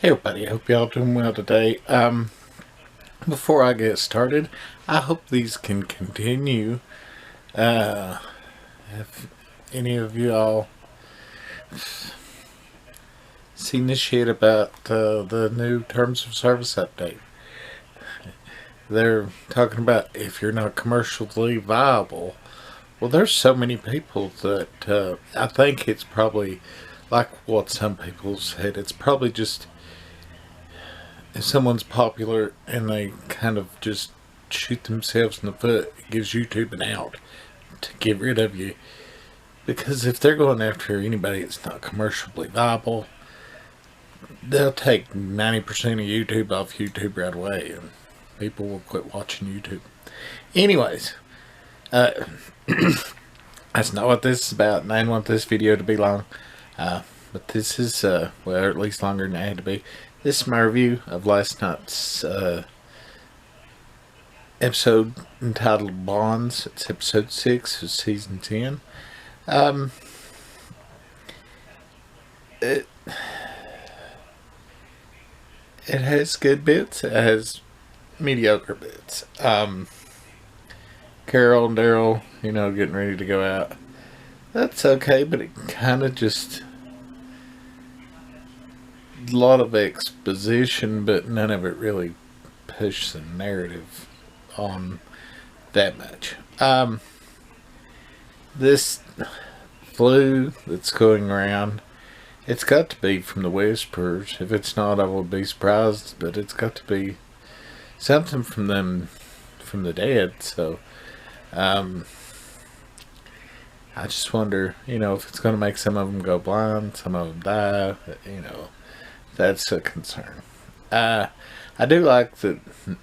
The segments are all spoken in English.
Hey everybody, I hope y'all doing well today. Before I get started, I hope these can continue. Have any of y'all seen this shit about the new Terms of Service update? They're talking about if you're not commercially viable. Well, there's so many people that I think it's probably like what some people said. It's probably just if someone's popular and they kind of just shoot themselves in the foot, it gives YouTube an out to get rid of you. Because if they're going after anybody that's not commercially viable, they'll take 90% of YouTube off YouTube right away and people will quit watching YouTube. Anyways, that's not what this is about, and I didn't want this video to be long. But this is, well, at least longer than it had to be. This is my review of last night's episode entitled Bonds. It's episode 6 of season 10. It has good bits. It has mediocre bits. Carol and Daryl, getting ready to go out. That's okay, but it kind of just... a lot of exposition, but none of it really pushed the narrative on that much. This flu that's going around, it's got to be from the Whispers. If it's not, I will be surprised, but it's got to be something from them, from the dead. So I just wonder, if it's going to make some of them go blind, some of them die, that's a concern. I do like that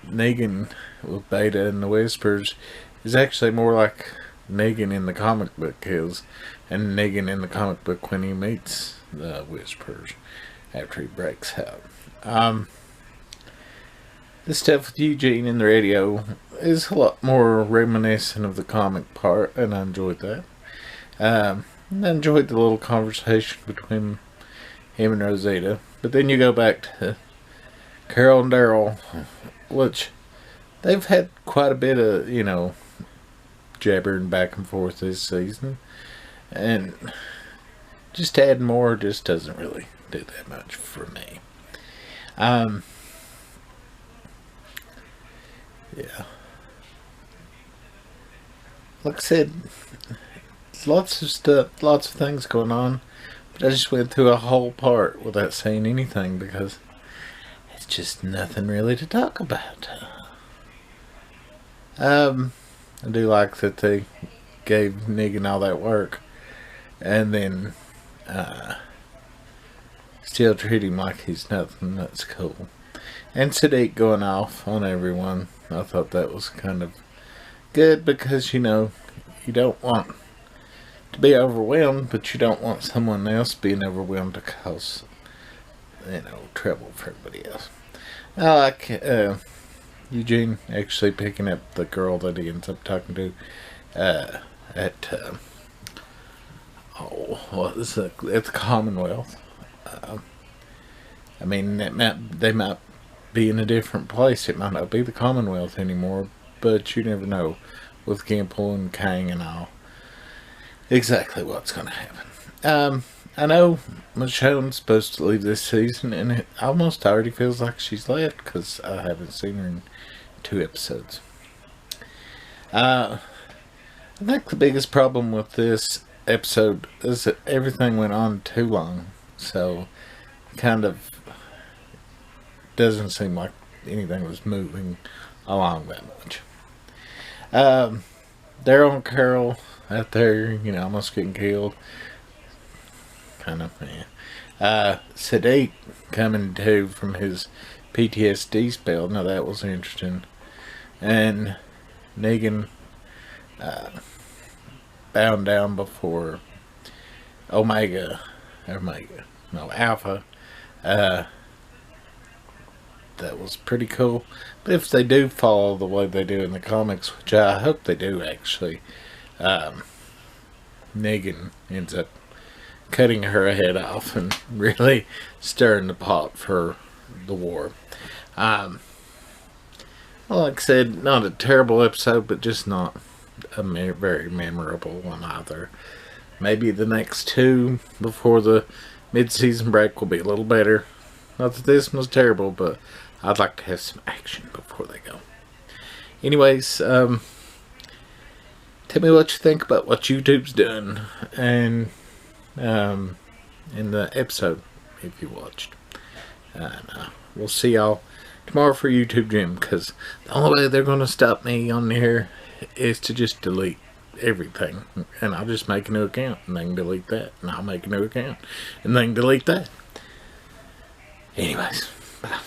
Negan with Beta and the Whispers is actually more like Negan in the comic book is, and Negan in the comic book when he meets the Whispers after he breaks out. The stuff with Eugene in the radio is a lot more reminiscent of the comic part, and I enjoyed that. I enjoyed the little conversation between him and Rosita. But then you go back to Carol and Daryl, which they've had quite a bit of, jabbering back and forth this season. And just adding more just doesn't really do that much for me. Yeah. Like I said, lots of stuff, lots of things going on. But I just went through a whole part without saying anything because it's just nothing really to talk about. I do like that they gave Negan all that work and then still treat him like he's nothing. That's cool. And Siddiq going off on everyone, I thought that was kind of good because, you don't want to be overwhelmed, but you don't want someone else being overwhelmed to cause, trouble for everybody else. I like Eugene actually picking up the girl that he ends up talking to at the Commonwealth. They might be in a different place. It might not be the Commonwealth anymore, but you never know with Gimple and Kang and all exactly what's going to happen. I know Michonne's supposed to leave this season, and it almost already feels like she's left because I haven't seen her in 2 episodes. I think the biggest problem with this episode is that everything went on too long, so kind of doesn't seem like anything was moving along that much. Daryl and Carol out there, almost getting killed. Kind of, man. Siddiq coming to from his PTSD spell. Now that was interesting. And Negan bound down before Alpha. That was pretty cool. But if they do follow the way they do in the comics, which I hope they do actually, Negan ends up cutting her head off and really stirring the pot for the war. Well, like I said, not a terrible episode, but just not a very memorable one either. Maybe the next two before the mid-season break will be a little better. Not that this one was terrible, but I'd like to have some action before they go. Anyways, tell me what you think about what YouTube's doing, and in the episode if you watched. We'll see y'all tomorrow for YouTube Gym, because the only way they're going to stop me on here is to just delete everything, and I'll just make a new account and they can delete that, and I'll make a new account and they can delete that. Anyways, bye.